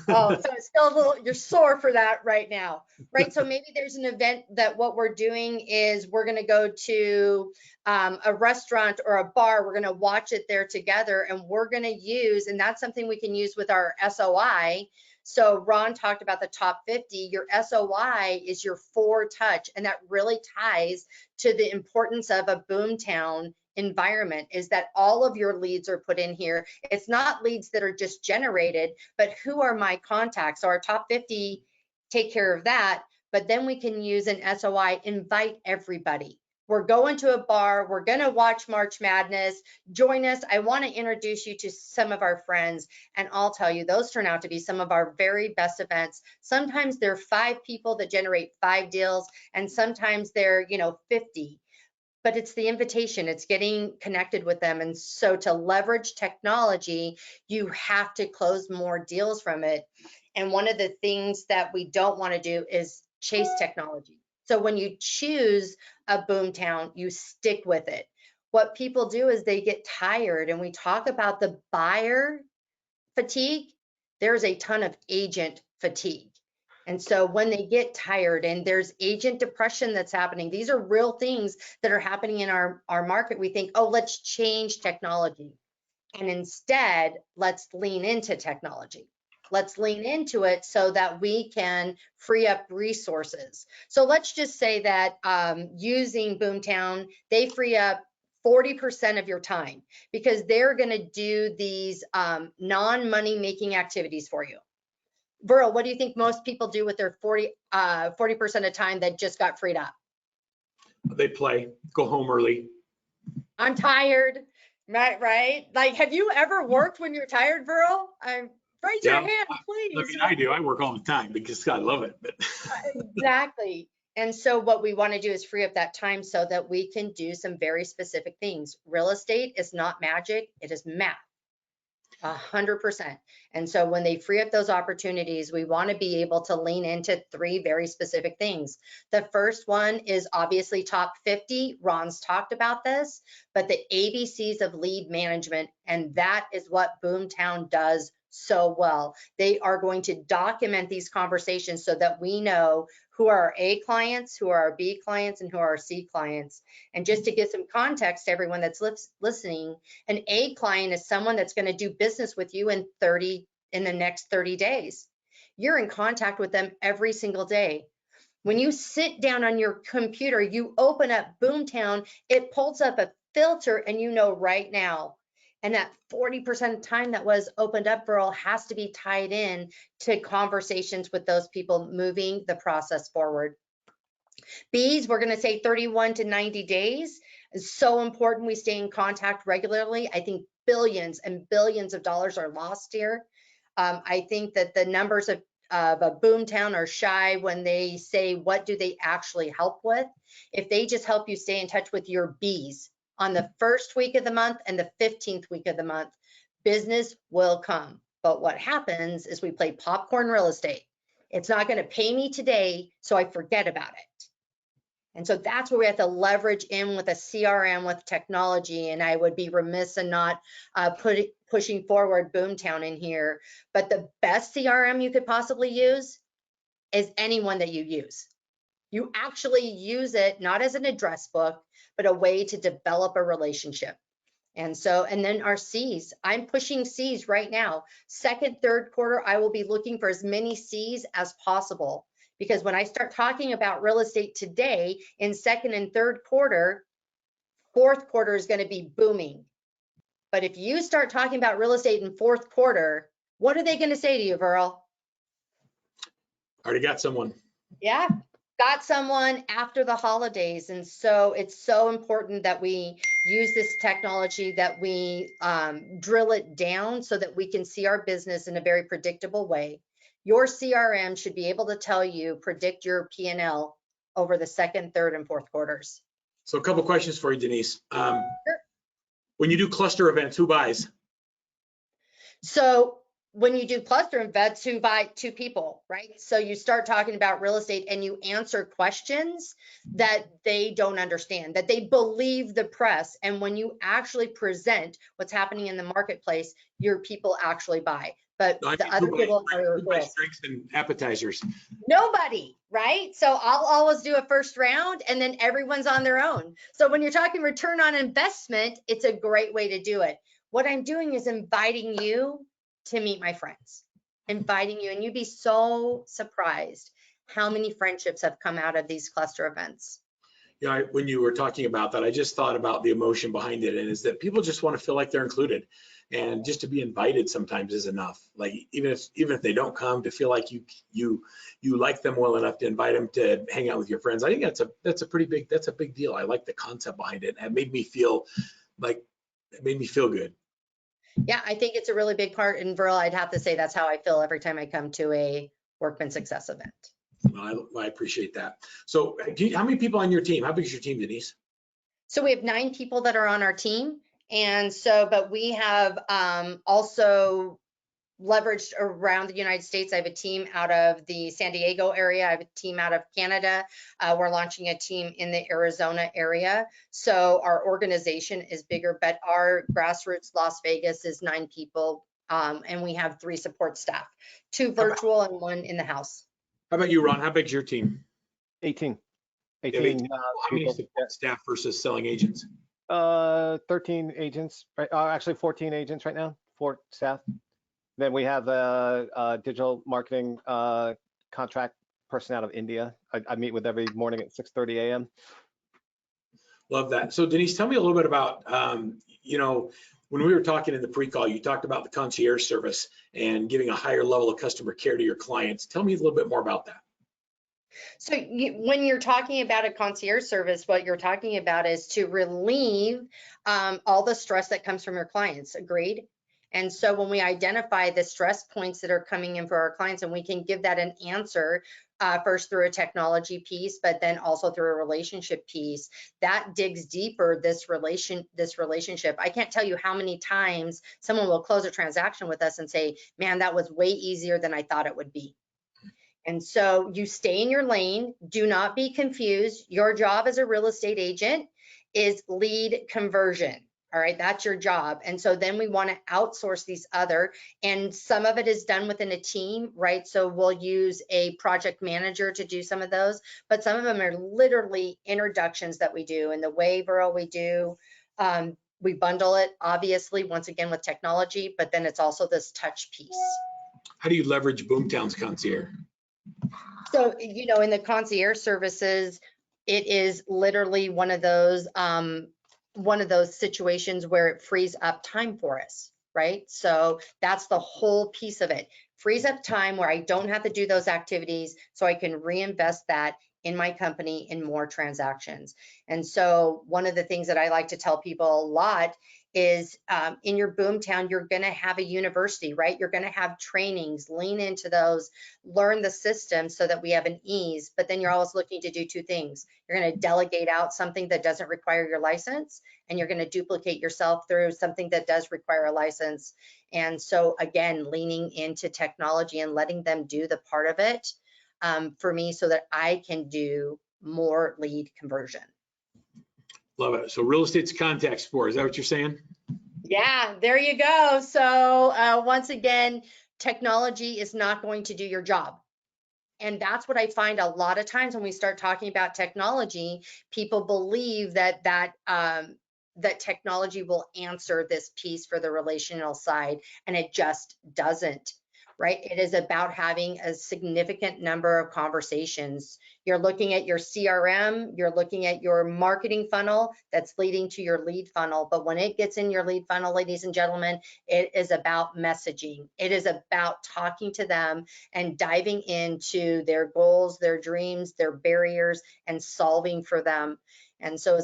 Oh, so it's still a little, you're sore for that right now, right? So maybe there's an event that what we're doing is we're going to go to a restaurant or a bar. We're going to watch it there together, and we're going to use, and that's something we can use with our SOI. So Ron talked about the top 50. Your SOI is your 4 touch, and that really ties to the importance of a boomtown environment, is that all of your leads are put in here. It's not leads that are just generated, but who are my contacts? So our top 50 take care of that, but then we can use an SOI, invite everybody. We're going to a bar, we're gonna watch March Madness, join us. I wanna introduce you to some of our friends, and I'll tell you, those turn out to be some of our very best events. Sometimes they're 5 people that generate 5 deals, and sometimes they're, 50. But it's the invitation, it's getting connected with them. And so to leverage technology, you have to close more deals from it. And one of the things that we don't want to do is chase technology. So when you choose a boomtown, you stick with it. What people do is they get tired, and we talk about the buyer fatigue. There's a ton of agent fatigue. And so when they get tired and there's agent depression that's happening, these are real things that are happening in our market. We think, oh, let's change technology. And instead, let's lean into technology. Let's lean into it so that we can free up resources. So let's just say that using Boomtown, they free up 40% of your time, because they're going to do these non-money making activities for you. Burl, what do you think most people do with their 40% of time that just got freed up? They play, go home early. I'm tired, right? Like, have you ever worked when you're tired, Burl? Raise your hand, please. Look, I do. I work all the time because I love it. But Exactly. And so what we want to do is free up that time so that we can do some very specific things. Real estate is not magic, it is math. 100%. And so when they free up those opportunities, we want to be able to lean into 3 very specific things. The first one is obviously top 50. Ron's talked about this, but the ABCs of lead management, and that is what Boomtown does so well. They are going to document these conversations so that we know who are our A clients, who are our B clients, and who are our C clients. And just to give some context to everyone that's listening, an A client is someone that's going to do business with you in the next 30 days. You're in contact with them every single day. When you sit down on your computer, you open up Boomtown, it pulls up a filter, and you know right now. And that 40% of time that was opened up, Burl, has to be tied in to conversations with those people moving the process forward. B's, we're going to say 31 to 90 days. It's so important we stay in contact regularly. I think billions and billions of dollars are lost here. I think that the numbers of a Boomtown are shy when they say, what do they actually help with? If they just help you stay in touch with your B's on the first week of the month and the 15th week of the month, business will come. But what happens is we play popcorn real estate. It's not going to pay me today, so I forget about it. And so that's where we have to leverage in with a CRM, with technology. And I would be remiss in not pushing forward Boomtown in here. But the best CRM you could possibly use is anyone that you use. You actually use it not as an address book, but a way to develop a relationship. And then our C's, I'm pushing C's right now. Second, third quarter, I will be looking for as many C's as possible. Because when I start talking about real estate today in second and third quarter, fourth quarter is going to be booming. But if you start talking about real estate in fourth quarter, what are they going to say to you, Burl? already got someone. Yeah, got someone after the holidays. And so it's so important that we use this technology, that we drill it down so that we can see our business in a very predictable way. Your CRM should be able to tell you, predict your P&L over the second, third, and fourth quarters. So a couple questions for you, Denise. Sure. When you do cluster events, who buys? So when you do cluster events, who buy? 2 people, right? So you start talking about real estate and you answer questions that they don't understand, that they believe the press. And when you actually present what's happening in the marketplace, your people actually buy. but No, I the mean, other who people buys- are who buys referrals. drinks and appetizers? Nobody, right? So I'll always do a first round and then everyone's on their own. So when you're talking return on investment, it's a great way to do it. What I'm doing is inviting you to meet my friends, inviting you, and you'd be so surprised how many friendships have come out of these cluster events. Yeah, when you were talking about that, I just thought about the emotion behind it, and is that people just want to feel like they're included, and just to be invited sometimes is enough. Like even if they don't come, to feel like you like them well enough to invite them to hang out with your friends. I think that's a big deal. I like the concept behind it. It made me feel good. Yeah, I think it's a really big part. And Verl, I'd have to say that's how I feel every time I come to a Workman Success event. I appreciate that. So how many people on your team? How big is your team, Denise? So we have 9 people that are on our team. And so, but we have also leveraged around the United States. I have a team out of the San Diego area. I have a team out of Canada. We're launching a team in the Arizona area. So our organization is bigger, but our grassroots Las Vegas is 9 people. And we have 3 support staff, 2 virtual and 1 in the house. How about you, Ron? How big's your team? 18 How many people. support staff versus selling agents? 13 agents, right? Actually 14 agents right now, 4 staff. Then we have a digital marketing contract person out of India. I meet with every morning at 6:30 a.m. Love that. So Denise, tell me a little bit about, when we were talking in the pre-call, you talked about the concierge service and giving a higher level of customer care to your clients. Tell me a little bit more about that. So when you're talking about a concierge service, what you're talking about is to relieve all the stress that comes from your clients. Agreed? And so when we identify the stress points that are coming in for our clients, and we can give that an answer first through a technology piece, but then also through a relationship piece, that digs deeper this relationship. I can't tell you how many times someone will close a transaction with us and say, man, that was way easier than I thought it would be. And so you stay in your lane. Do not be confused. Your job as a real estate agent is lead conversion. All right, that's your job. And so then we want to outsource these other, and some of it is done within a team, right? So we'll use a project manager to do some of those, but some of them are literally introductions that we do. And the way, Verl, we do, we bundle it, obviously, once again, with technology, but then it's also this touch piece. How do you leverage Boomtown's concierge? So, in the concierge services, it is literally one of those situations where it frees up time for us, right? So that's the whole piece of it. Frees up time where I don't have to do those activities, so I can reinvest that in my company in more transactions. And so one of the things that I like to tell people a lot is in your boomtown, you're going to have a university, right? You're going to have trainings, lean into those, learn the system so that we have an ease, but then you're always looking to do 2 things. You're going to delegate out something that doesn't require your license, and you're going to duplicate yourself through something that does require a license. And so again, leaning into technology and letting them do the part of it for me so that I can do more lead conversion. Love it. So real estate's contact sport. Is that what you're saying? Yeah, there you go. So once again, technology is not going to do your job. And that's what I find a lot of times when we start talking about technology, people believe that technology will answer this piece for the relational side, and it just doesn't. Right? It is about having a significant number of conversations. You're looking at your CRM, you're looking at your marketing funnel that's leading to your lead funnel. But when it gets in your lead funnel, ladies and gentlemen, it is about messaging. It is about talking to them and diving into their goals, their dreams, their barriers, and solving for them. And so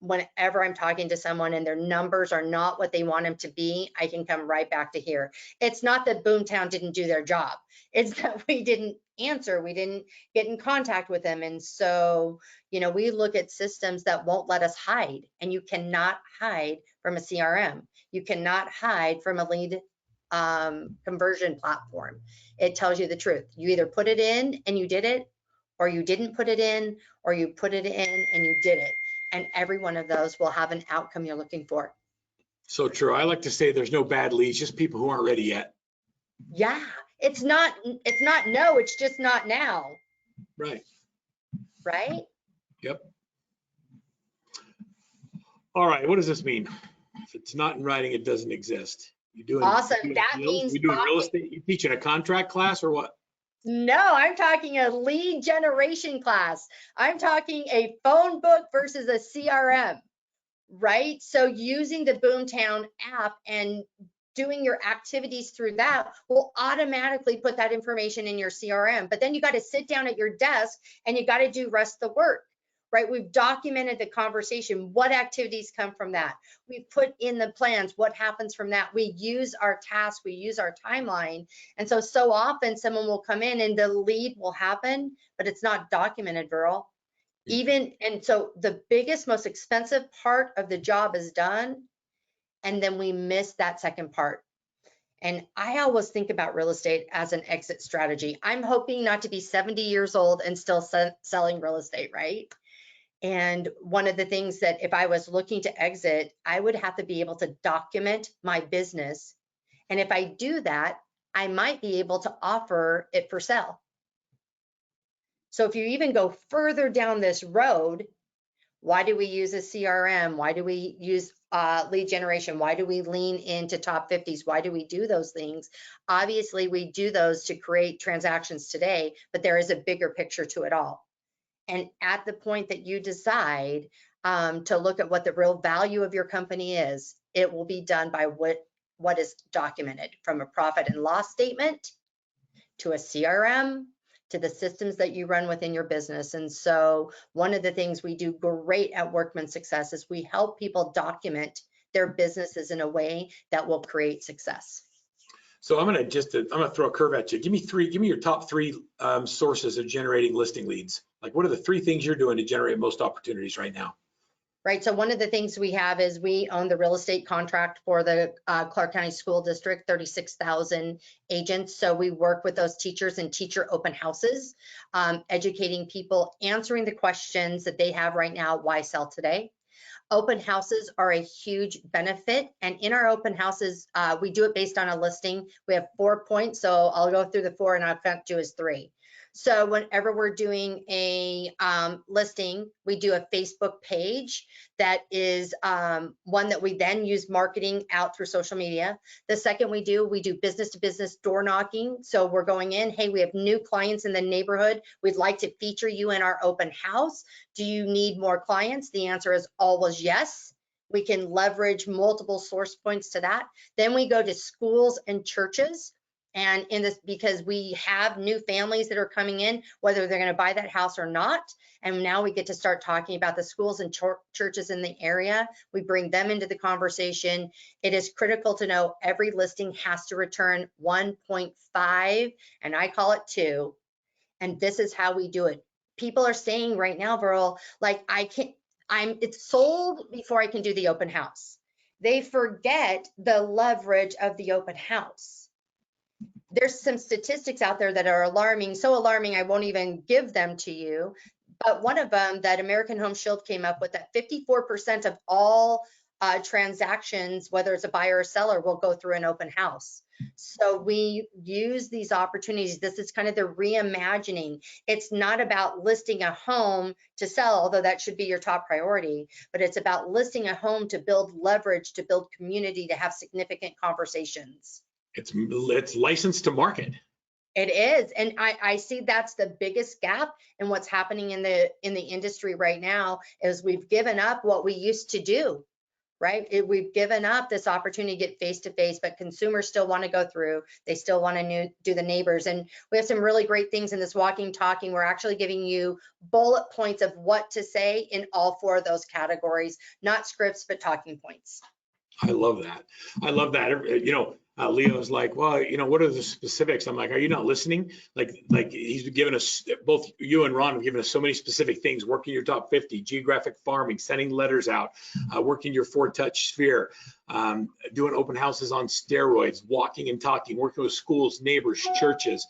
whenever I'm talking to someone and their numbers are not what they want them to be, I can come right back to here. It's not that Boomtown didn't do their job. It's that we didn't answer. We didn't get in contact with them. And so, we look at systems that won't let us hide. And you cannot hide from a CRM. You cannot hide from a lead conversion platform. It tells you the truth. You either put it in and you did it, or you didn't put it in, or you put it in and you did it. And every one of those will have an outcome you're looking for. So true. I like to say there's no bad leads, just people who aren't ready yet. Yeah, it's not no, it's just not now, Right. right? Yep. All right. What does this mean? If it's not in writing, it doesn't exist. Awesome. You doing That deals? means You doing real estate? You teaching a contract class or what? no, I'm talking a lead generation class. I'm talking a phone book versus a CRM, right? So using the Boomtown app and doing your activities through that will automatically put that information in your CRM. But then you got to sit down at your desk and you got to do rest of the work, right? We've documented the conversation. What activities come from that? We put in the plans. What happens from that? We use our tasks. We use our timeline. And so often someone will come in and the lead will happen, but it's not documented, Viral. And so the biggest, most expensive part of the job is done, and then we miss that second part. And I always think about real estate as an exit strategy. I'm hoping not to be 70 years old and still selling real estate, right? And one of the things that if I was looking to exit, I would have to be able to document my business. And if I do that, I might be able to offer it for sale. So if you even go further down this road, why do we use a CRM? Why do we use lead generation? Why do we lean into top 50s? Why do we do those things? Obviously, we do those to create transactions today, but there is a bigger picture to it all. And at the point that you decide to look at what the real value of your company is, it will be done by what is documented, from a profit and loss statement to a CRM, to the systems that you run within your business. And so one of the things we do great at Workman Success is we help people document their businesses in a way that will create success. So I'm gonna throw a curve at you. Give me your top three sources of generating listing leads. Like, what are the three things you're doing to generate most opportunities right now? Right, so one of the things we have is we own the real estate contract for the Clark County School District, 36,000 agents. So we work with those teachers in teacher open houses, educating people, answering the questions that they have right now, why sell today? Open houses are a huge benefit. And in our open houses, we do it based on a listing. We have 4 points. So I'll go through the 4 and I'll count to as 3. So whenever we're doing a listing, we do a Facebook page that is one that we then use marketing out through social media. The second we do business to business door knocking. So we're going in, hey, we have new clients in the neighborhood. We'd like to feature you in our open house. Do you need more clients? The answer is always yes. We can leverage multiple source points to that. Then we go to schools and churches. And in this, because we have new families that are coming in, whether they're going to buy that house or not. And now we get to start talking about the schools and churches in the area. We bring them into the conversation. It is critical to know every listing has to return 1.5, and I call it 2. And this is how we do it. People are saying right now, Viral, like it's sold before I can do the open house. They forget the leverage of the open house. There's some statistics out there that are alarming, so alarming I won't even give them to you. But one of them that American Home Shield came up with, that 54% of all transactions, whether it's a buyer or seller, will go through an open house. So we use these opportunities. This is kind of the reimagining. It's not about listing a home to sell, although that should be your top priority, but it's about listing a home to build leverage, to build community, to have significant conversations. It's licensed to market. It is, and I see that's the biggest gap in what's happening in the industry right now. Is we've given up what we used to do, right? We've given up this opportunity to get face to face, but consumers still want to go through. They still want to do the neighbors, and we have some really great things in this walking talking. We're actually giving you bullet points of what to say in all 4 of those categories, not scripts, but talking points. I love that. I love that. Leo's like, well, what are the specifics? I'm like, are you not listening? Like he's given us, both you and Ron have given us so many specific things: working your top 50, geographic farming, sending letters out, working your 4-touch sphere, doing open houses on steroids, walking and talking, working with schools, neighbors, churches,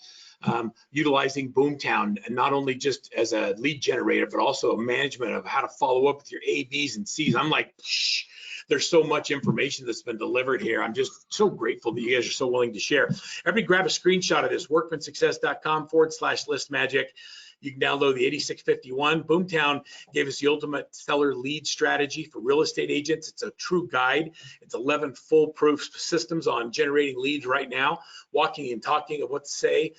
utilizing Boomtown, and not only just as a lead generator, but also management of how to follow up with your A, Bs, and Cs. I'm like, there's so much information that's been delivered here. I'm just so grateful that you guys are so willing to share. Everybody grab a screenshot of this, workmansuccess.com/list magic. You can download the 8651. Boomtown gave us the ultimate seller lead strategy for real estate agents. It's a true guide. It's 11 foolproof systems on generating leads right now, walking and talking of what to say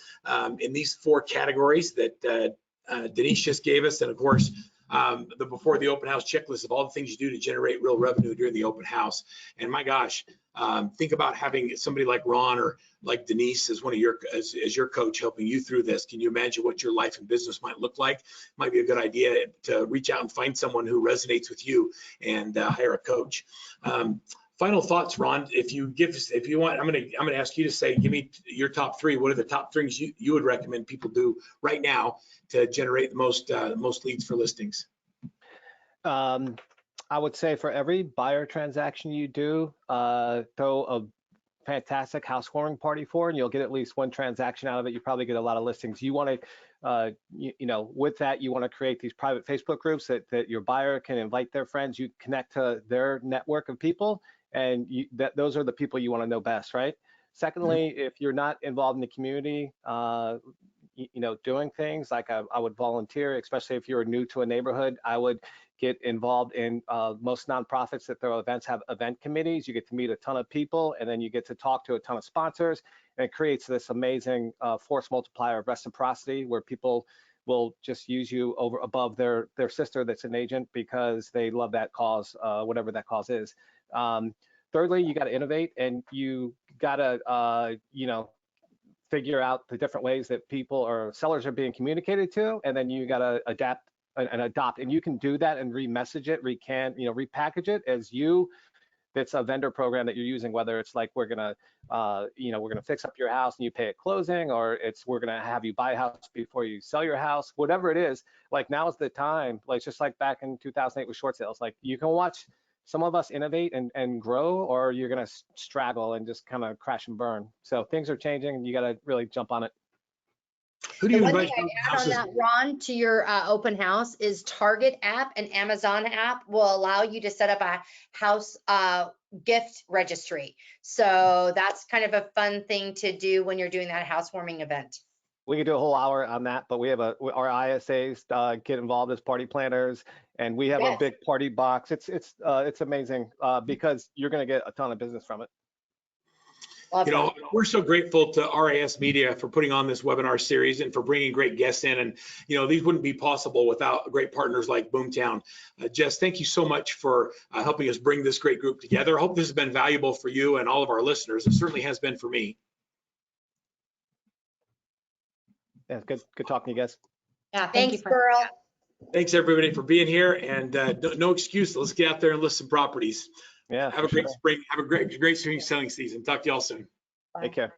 in these 4 categories that Denise just gave us. And of course, the before the open house checklist of all the things you do to generate real revenue during the open house. And my gosh, think about having somebody like Ron or like Denise as one of your as your coach helping you through this. Can you imagine what your life and business might look like? Might be a good idea to reach out and find someone who resonates with you and hire a coach. Final thoughts, Ron. If you want, I'm gonna ask you to say, give me your top 3. What are the top things you would recommend people do right now to generate the most leads for listings? I would say for every buyer transaction you do, throw a fantastic housewarming party for, and you'll get at least 1 transaction out of it. You probably get a lot of listings. You want to, with that, you want to create these private Facebook groups that your buyer can invite their friends. You connect to their network of people, and those are the people you want to know best, right? Secondly, if you're not involved in the community, doing things like I would volunteer, especially if you're new to a neighborhood. I would get involved in most nonprofits that throw events have event committees. You get to meet a ton of people, and then you get to talk to a ton of sponsors, and it creates this amazing force multiplier of reciprocity where people will just use you above their sister that's an agent because they love that cause, whatever that cause is. Thirdly, you got to innovate, and you got to figure out the different ways that people or sellers are being communicated to, and then you got to adapt and adopt. And you can do that and remessage it, repackage it as you. It's a vendor program that you're using, whether it's like we're gonna fix up your house and you pay at closing, or we're gonna have you buy a house before you sell your house, whatever it is. Like now is the time, like just like back in 2008 with short sales, like you can watch some of us innovate and grow, or you're gonna straggle and just kind of crash and burn. So things are changing, and you got to really jump on it. Who do you invite? One thing I'd add on that, Ron, to your open house is Target app and Amazon app will allow you to set up a house gift registry. So that's kind of a fun thing to do when you're doing that housewarming event. We could do a whole hour on that, but we have our ISAs get involved as party planners, and we have a big party box. It's amazing because you're going to get a ton of business from it. We're so grateful to RISMedia for putting on this webinar series and for bringing great guests in. And, these wouldn't be possible without great partners like Boomtown. Jess, thank you so much for helping us bring this great group together. I hope this has been valuable for you and all of our listeners. It certainly has been for me. Yeah, good talking to you guys. Yeah, Thanks, Pearl. Thanks everybody for being here, and no excuse. Let's get out there and list some properties. Yeah. Have a great spring. Have a great spring selling season. Talk to y'all soon. Take care.